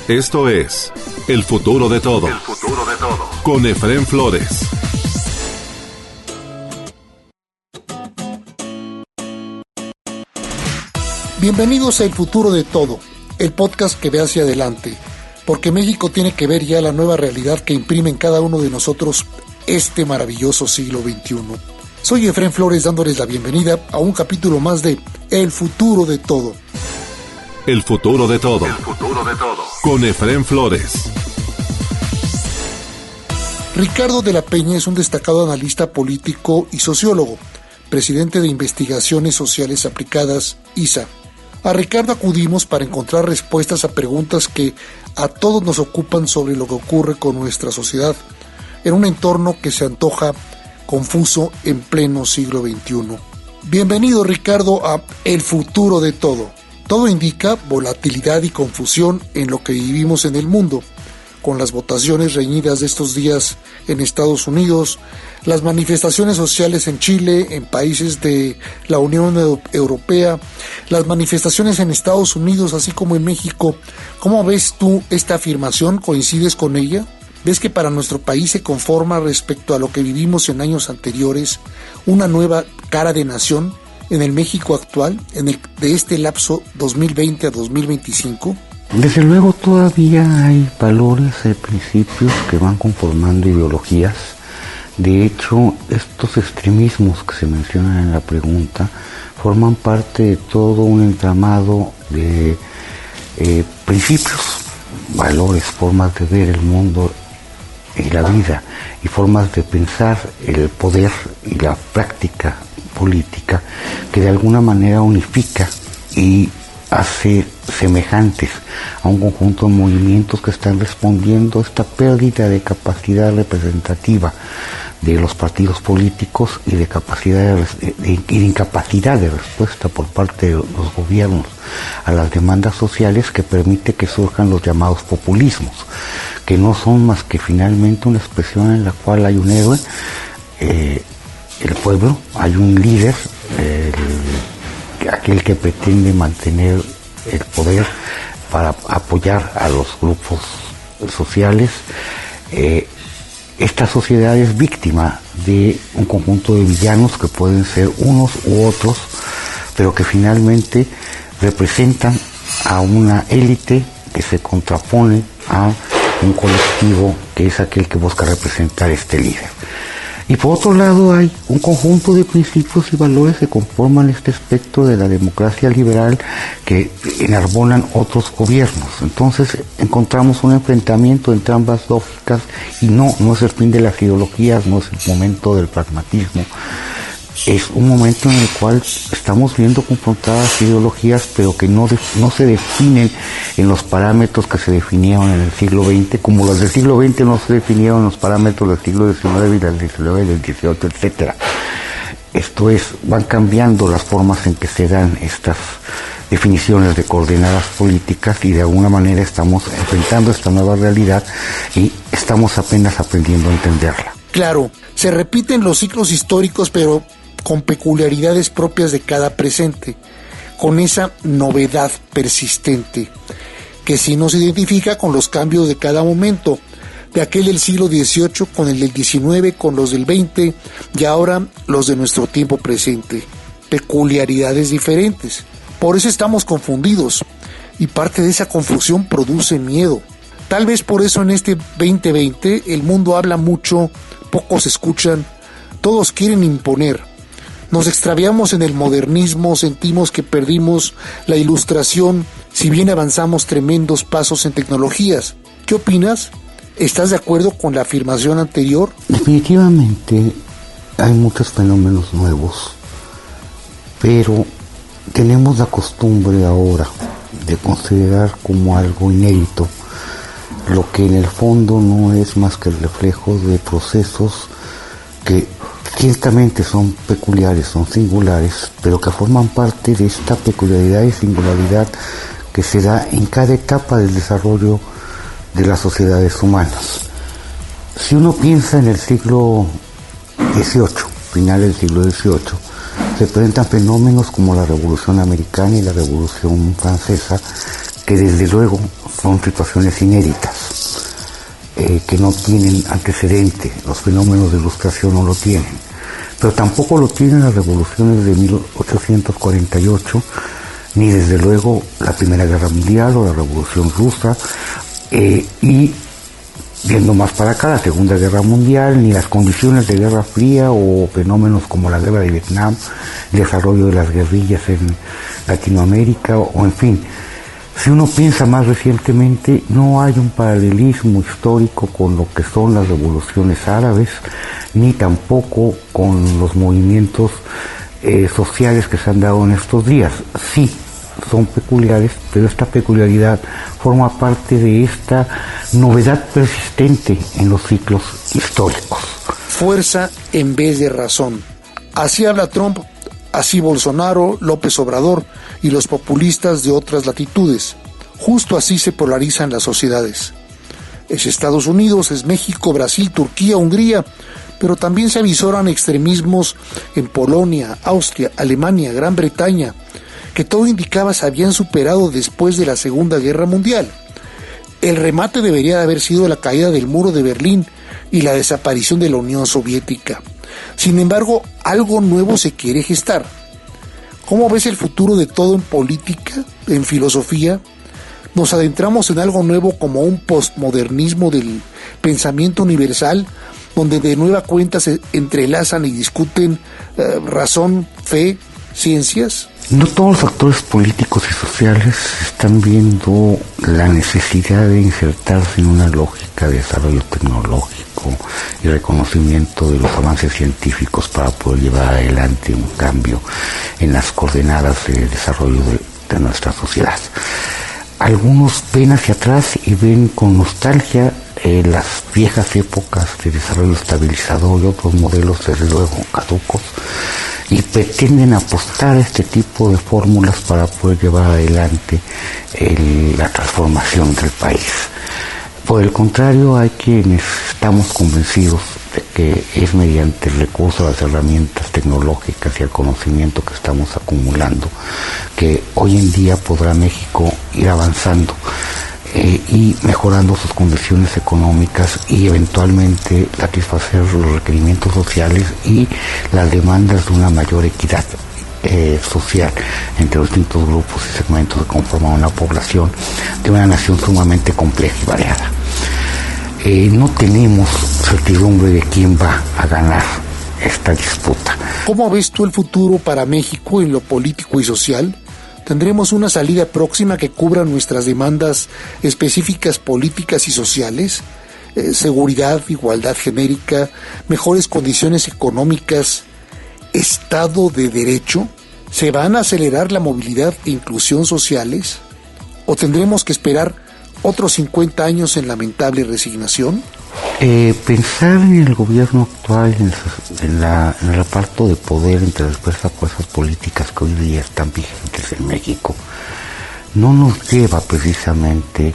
Esto es El Futuro de Todo. El futuro de todo. Con Efrén Flores. Bienvenidos a El Futuro de Todo, el podcast que ve hacia adelante, porque México tiene que ver ya la nueva realidad que imprime en cada uno de nosotros este maravilloso siglo XXI. Soy Efrén Flores dándoles la bienvenida a un capítulo más de El Futuro de Todo. El Futuro de Todo. El futuro de todo. Con Efrén Flores. Ricardo de la Peña es un destacado analista político y sociólogo, presidente de Investigaciones Sociales Aplicadas, ISA. A Ricardo acudimos para encontrar respuestas a preguntas que a todos nos ocupan sobre lo que ocurre con nuestra sociedad, en un entorno que se antoja confuso en pleno siglo XXI. Bienvenido, Ricardo, a El Futuro de Todo. Todo indica volatilidad y confusión en lo que vivimos en el mundo, con las votaciones reñidas de estos días en Estados Unidos, las manifestaciones sociales en Chile, en países de la Unión Europea, las manifestaciones en Estados Unidos, así como en México. ¿Cómo ves tú esta afirmación? ¿Coincides con ella? ¿Ves que para nuestro país se conforma respecto a lo que vivimos en años anteriores una nueva cara de nación en el México actual, de este lapso 2020 a 2025? Desde luego todavía hay valores y principios que van conformando ideologías. De hecho, estos extremismos que se mencionan en la pregunta forman parte de todo un entramado de principios, valores, formas de ver el mundo y la vida, y formas de pensar el poder y la práctica política que de alguna manera unifica y hace semejantes a un conjunto de movimientos que están respondiendo a esta pérdida de capacidad representativa de los partidos políticos y de incapacidad de respuesta por parte de los gobiernos a las demandas sociales, que permite que surjan los llamados populismos, que no son más que finalmente una expresión en la cual hay un héroe, el pueblo, hay un líder, aquel que pretende mantener el poder para apoyar a los grupos sociales. Esta sociedad es víctima de un conjunto de villanos que pueden ser unos u otros, pero que finalmente representan a una élite que se contrapone a un colectivo que es aquel que busca representar este líder. Y por otro lado hay un conjunto de principios y valores que conforman este espectro de la democracia liberal que enarbolan otros gobiernos. Entonces encontramos un enfrentamiento entre ambas lógicas y no es el fin de las ideologías, no es el momento del pragmatismo. Es un momento en el cual estamos viendo confrontadas ideologías, pero que no se definen en los parámetros que se definieron en el siglo XX, como los del siglo XX no se definieron en los parámetros del siglo XIX y del XIX, del XVIII, etc. Esto es, van cambiando las formas en que se dan estas definiciones de coordenadas políticas y de alguna manera estamos enfrentando esta nueva realidad y estamos apenas aprendiendo a entenderla. Claro, se repiten los ciclos históricos, pero con peculiaridades propias de cada presente, con esa novedad persistente, que sí nos identifica con los cambios de cada momento, de aquel del siglo XVIII con el del XIX, con los del XX y ahora los de nuestro tiempo presente. Peculiaridades diferentes. Por eso estamos confundidos, y parte de esa confusión produce miedo. Tal vez por eso en este 2020 el mundo habla mucho, pocos escuchan, todos quieren imponer. Nos extraviamos en el modernismo, sentimos que perdimos la ilustración, si bien avanzamos tremendos pasos en tecnologías. ¿Qué opinas? ¿Estás de acuerdo con la afirmación anterior? Definitivamente hay muchos fenómenos nuevos, pero tenemos la costumbre ahora de considerar como algo inédito lo que en el fondo no es más que el reflejo de procesos que ciertamente son peculiares, son singulares, pero que forman parte de esta peculiaridad y singularidad que se da en cada etapa del desarrollo de las sociedades humanas. Si uno piensa en el siglo XVIII, final del siglo XVIII, se presentan fenómenos como la Revolución Americana y la Revolución Francesa que desde luego son situaciones inéditas, que no tienen antecedente, los fenómenos de ilustración no lo tienen, pero tampoco lo tienen las revoluciones de 1848, ni desde luego la Primera Guerra Mundial o la Revolución Rusa, y viendo más para acá, la Segunda Guerra Mundial, ni las condiciones de Guerra Fría o fenómenos como la Guerra de Vietnam, el desarrollo de las guerrillas en Latinoamérica, o en fin. Si uno piensa más recientemente, no hay un paralelismo histórico con lo que son las revoluciones árabes, ni tampoco con los movimientos sociales que se han dado en estos días. Sí, son peculiares, pero esta peculiaridad forma parte de esta novedad persistente en los ciclos históricos. Fuerza en vez de razón. Así habla Trump, así Bolsonaro, López Obrador y los populistas de otras latitudes. Justo así se polarizan las sociedades. Es Estados Unidos, es México, Brasil, Turquía, Hungría, pero también se avisoran extremismos en Polonia, Austria, Alemania, Gran Bretaña, que todo indicaba se habían superado después de la Segunda Guerra Mundial. El remate debería de haber sido la caída del muro de Berlín y la desaparición de la Unión Soviética. Sin embargo, algo nuevo se quiere gestar. ¿Cómo ves el futuro de todo en política, en filosofía? Nos adentramos en algo nuevo como un postmodernismo del pensamiento universal, donde de nueva cuenta se entrelazan y discuten razón, fe, ciencias. No todos los actores políticos y sociales están viendo la necesidad de insertarse en una lógica de desarrollo tecnológico y reconocimiento de los avances científicos para poder llevar adelante un cambio en las coordenadas de desarrollo de nuestra sociedad. Algunos ven hacia atrás y ven con nostalgia las viejas épocas de desarrollo estabilizador y otros modelos desde luego caducos, y pretenden apostar a este tipo de fórmulas para poder llevar adelante la transformación del país. Por el contrario, hay quienes estamos convencidos de que es mediante el recurso a las herramientas tecnológicas y al conocimiento que estamos acumulando que hoy en día podrá México ir avanzando y mejorando sus condiciones económicas y eventualmente satisfacer los requerimientos sociales y las demandas de una mayor equidad social entre los distintos grupos y segmentos que conforman una población de una nación sumamente compleja y variada. No tenemos certidumbre de quién va a ganar esta disputa. ¿Cómo ves tú el futuro para México en lo político y social? ¿Tendremos una salida próxima que cubra nuestras demandas específicas políticas y sociales? Seguridad, igualdad genérica, mejores condiciones económicas, Estado de Derecho. ¿Se van a acelerar la movilidad e inclusión sociales? ¿O tendremos que esperar otros 50 años en lamentable resignación? Pensar en el gobierno actual, en el reparto de poder entre las diversas fuerzas políticas que hoy día están vigentes en México, no nos lleva precisamente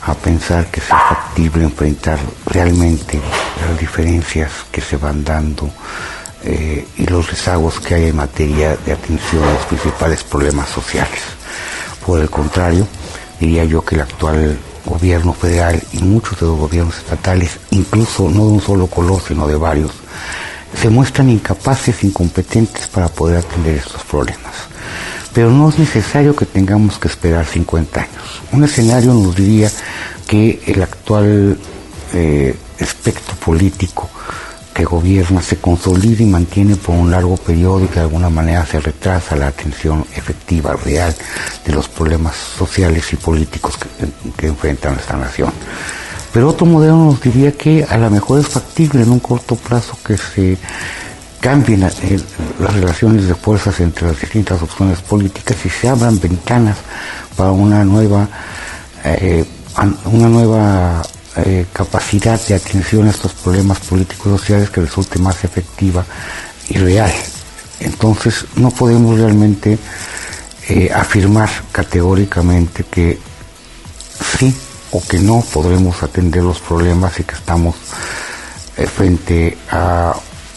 a pensar que sea factible enfrentar realmente las diferencias que se van dando y los rezagos que hay en materia de atención a los principales problemas sociales. Por el contrario, diría yo que el actual gobierno federal y muchos de los gobiernos estatales, incluso no de un solo color, sino de varios, se muestran incapaces, incompetentes para poder atender estos problemas. Pero no es necesario que tengamos que esperar 50 años. Un escenario nos diría que el actual espectro político que gobierna se consolida y mantiene por un largo periodo y que de alguna manera se retrasa la atención efectiva, real, de los problemas sociales y políticos que enfrenta nuestra nación. Pero otro modelo nos diría que a lo mejor es factible en un corto plazo que se cambien las relaciones de fuerzas entre las distintas opciones políticas y se abran ventanas para una nueva capacidad de atención a estos problemas políticos sociales que resulte más efectiva y real. Entonces no podemos realmente afirmar categóricamente que sí o que no podremos atender los problemas y que estamos frente a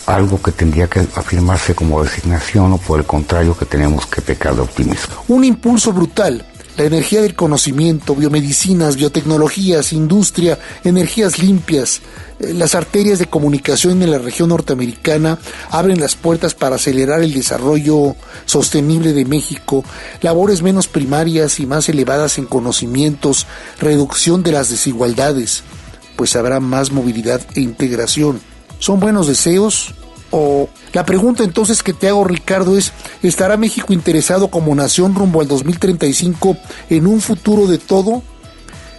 algo que tendría que afirmarse como resignación, o por el contrario que tenemos que pecar de optimismo. Un impulso brutal La energía del conocimiento, biomedicinas, biotecnologías, industria, energías limpias, las arterias de comunicación en la región norteamericana abren las puertas para acelerar el desarrollo sostenible de México, labores menos primarias y más elevadas en conocimientos, reducción de las desigualdades, pues habrá más movilidad e integración. ¿Son buenos deseos? O la pregunta entonces que te hago, Ricardo, es: ¿estará México interesado como nación rumbo al 2035 en un futuro de todo,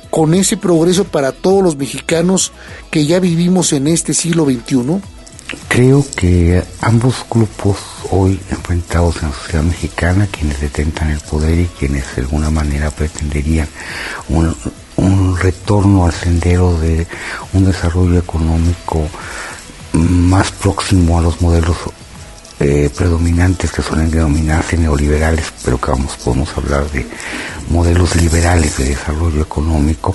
con ese progreso para todos los mexicanos que ya vivimos en este siglo XXI? Creo que ambos grupos hoy enfrentados en la sociedad mexicana, quienes detentan el poder y quienes de alguna manera pretenderían un retorno al sendero de un desarrollo económico más próximo a los modelos predominantes que suelen denominarse neoliberales, pero que podemos hablar de modelos liberales de desarrollo económico.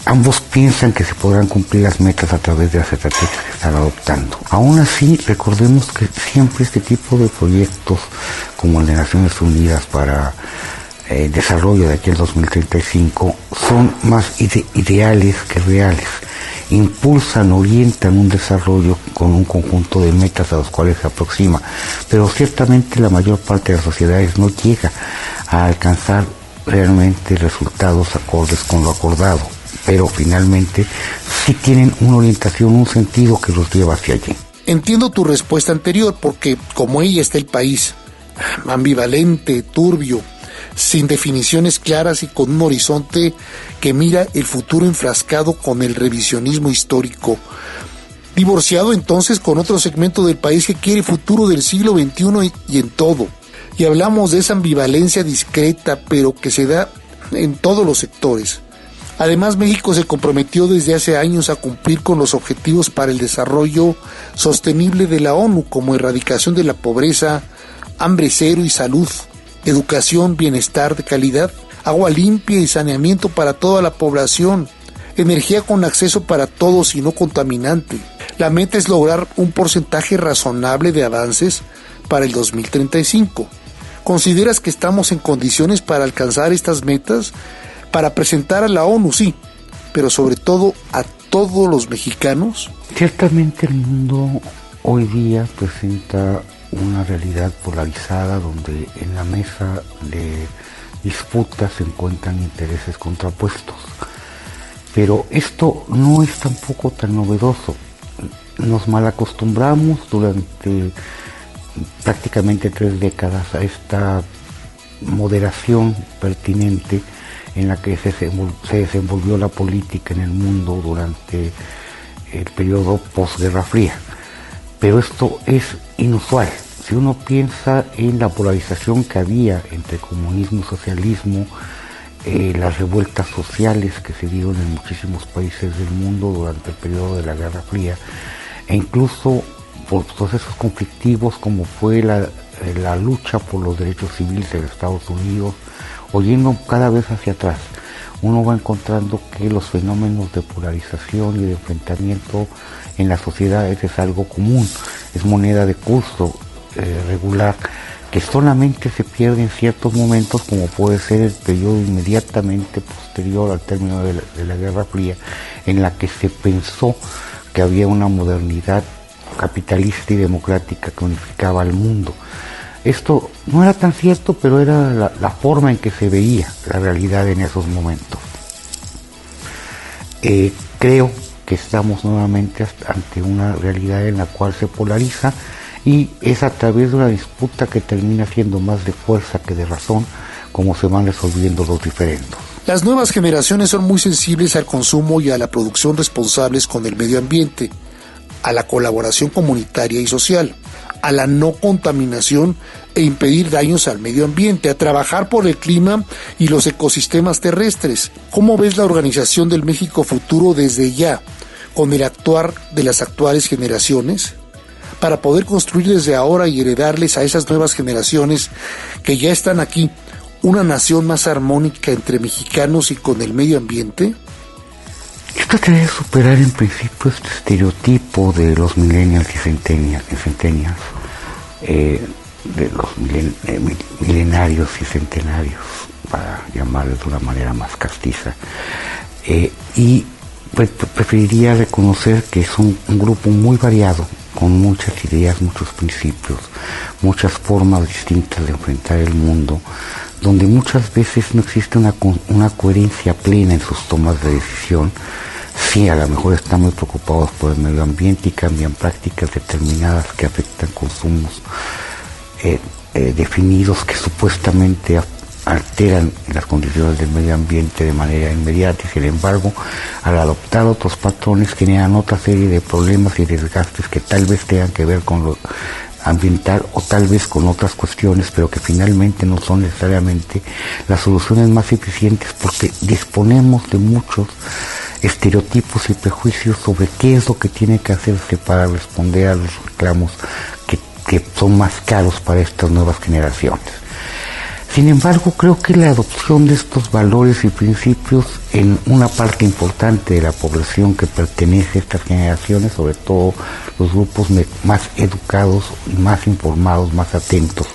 Ambos piensan que se podrán cumplir las metas a través de las estrategias que están adoptando. Aún así, recordemos que siempre este tipo de proyectos, como el de Naciones Unidas para el desarrollo de aquí al 2035, son más ideales que reales. Impulsan, orientan un desarrollo con un conjunto de metas a los cuales se aproxima, pero ciertamente la mayor parte de las sociedades no llega a alcanzar realmente resultados acordes con lo acordado, pero finalmente sí tienen una orientación, un sentido que los lleva hacia allí. Entiendo tu respuesta anterior, porque como ella está el país, ambivalente, turbio, sin definiciones claras y con un horizonte que mira el futuro enfrascado con el revisionismo histórico, divorciado entonces con otro segmento del país que quiere futuro del siglo XXI y en todo. Y hablamos de esa ambivalencia discreta, pero que se da en todos los sectores. Además, México se comprometió desde hace años a cumplir con los objetivos para el desarrollo sostenible de la ONU, como erradicación de la pobreza, hambre cero y salud, educación, bienestar de calidad, agua limpia y saneamiento para toda la población, energía con acceso para todos y no contaminante. La meta es lograr un porcentaje razonable de avances para el 2035. ¿Consideras que estamos en condiciones para alcanzar estas metas? Para presentar a la ONU, sí, pero sobre todo a todos los mexicanos. Ciertamente el mundo hoy día presenta una realidad polarizada donde en la mesa de disputas se encuentran intereses contrapuestos. Pero esto no es tampoco tan novedoso. Nos malacostumbramos durante prácticamente 3 décadas a esta moderación pertinente en la que se desenvolvió la política en el mundo durante el periodo posguerra fría. Pero esto es inusual. Si uno piensa en la polarización que había entre comunismo y socialismo, las revueltas sociales que se dieron en muchísimos países del mundo durante el periodo de la Guerra Fría, e incluso por procesos conflictivos como fue la lucha por los derechos civiles en Estados Unidos, o yendo cada vez hacia atrás, uno va encontrando que los fenómenos de polarización y de enfrentamiento en las sociedades es algo común, es moneda de curso regular, que solamente se pierde en ciertos momentos, como puede ser el periodo inmediatamente posterior al término de la Guerra Fría, en la que se pensó que había una modernidad capitalista y democrática que unificaba al mundo. Esto no era tan cierto, pero era la forma en que se veía la realidad en esos momentos. Creo que estamos nuevamente ante una realidad en la cual se polariza, y es a través de una disputa que termina siendo más de fuerza que de razón como se van resolviendo los diferendos. Las nuevas generaciones son muy sensibles al consumo y a la producción responsables con el medio ambiente, a la colaboración comunitaria y social, a la no contaminación e impedir daños al medio ambiente, a trabajar por el clima y los ecosistemas terrestres. ¿Cómo ves la organización del México futuro desde ya, con el actuar de las actuales generaciones, para poder construir desde ahora y heredarles a esas nuevas generaciones que ya están aquí una nación más armónica entre mexicanos y con el medio ambiente? Esto debe superar en principio este estereotipo de los millennials y centennials. los milenarios y centenarios, para llamarles de una manera más castiza, y preferiría reconocer que es un grupo muy variado, con muchas ideas, muchos principios, muchas formas distintas de enfrentar el mundo, donde muchas veces no existe una coherencia plena en sus tomas de decisión. Sí, a lo mejor están muy preocupados por el medio ambiente y cambian prácticas determinadas que afectan consumos definidos que supuestamente alteran las condiciones del medio ambiente de manera inmediata, y sin embargo, al adoptar otros patrones generan otra serie de problemas y desgastes que tal vez tengan que ver con lo ambiental o tal vez con otras cuestiones, pero que finalmente no son necesariamente las soluciones más eficientes, porque disponemos de muchos estereotipos y prejuicios sobre qué es lo que tiene que hacerse para responder a los reclamos que son más caros para estas nuevas generaciones. Sin embargo, creo que la adopción de estos valores y principios en una parte importante de la población que pertenece a estas generaciones, sobre todo los grupos más educados y más informados, más atentos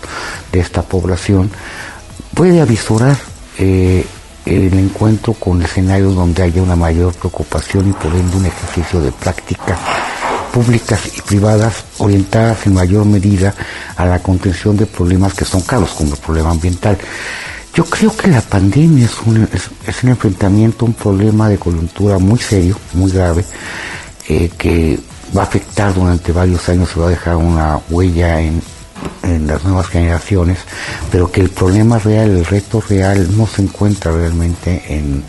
de esta población, puede avisorar el encuentro con escenarios donde haya una mayor preocupación y por ende un ejercicio de prácticas públicas y privadas orientadas en mayor medida a la contención de problemas que son caros, como el problema ambiental. Yo creo que la pandemia es un enfrentamiento a un problema de coyuntura muy serio, muy grave, que va a afectar durante varios años y va a dejar una huella en las nuevas generaciones, pero que el problema real, el reto real, no se encuentra realmente en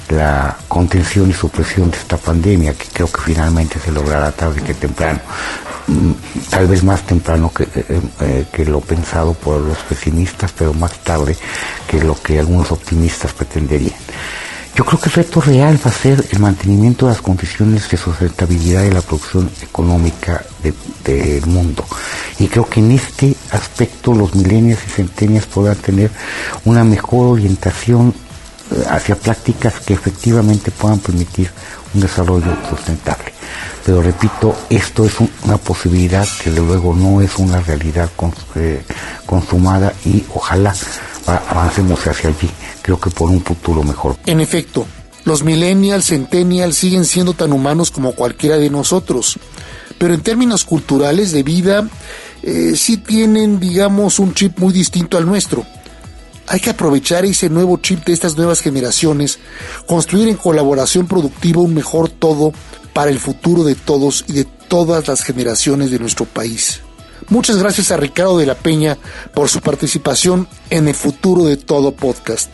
la contención y supresión de esta pandemia, que creo que finalmente se logrará tarde que temprano, tal vez más temprano que lo pensado por los pesimistas, pero más tarde que lo que algunos optimistas pretenderían. Yo creo que el reto real va a ser el mantenimiento de las condiciones de sustentabilidad de la producción económica del mundo. Y creo que en este aspecto los millennials y centennials podrán tener una mejor orientación hacia prácticas que efectivamente puedan permitir un desarrollo sustentable. Pero repito, esto es una posibilidad que de luego no es una realidad consumada, y ojalá avancemos hacia allí, creo que por un futuro mejor. En efecto, los millennials, centennials siguen siendo tan humanos como cualquiera de nosotros, pero en términos culturales de vida sí tienen, digamos, un chip muy distinto al nuestro. Hay que aprovechar ese nuevo chip de estas nuevas generaciones, construir en colaboración productiva un mejor todo para el futuro de todos y de todas las generaciones de nuestro país. Muchas gracias a Ricardo de la Peña por su participación en El Futuro de Todo podcast.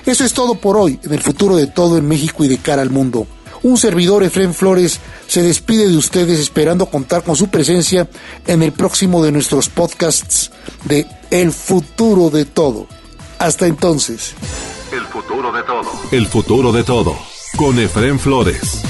Eso es todo por hoy en El Futuro de Todo en México y de cara al mundo. Un servidor, Efrén Flores, se despide de ustedes esperando contar con su presencia en el próximo de nuestros podcasts de El Futuro de Todo. Hasta entonces. El futuro de todo. El futuro de todo, con Efrén Flores.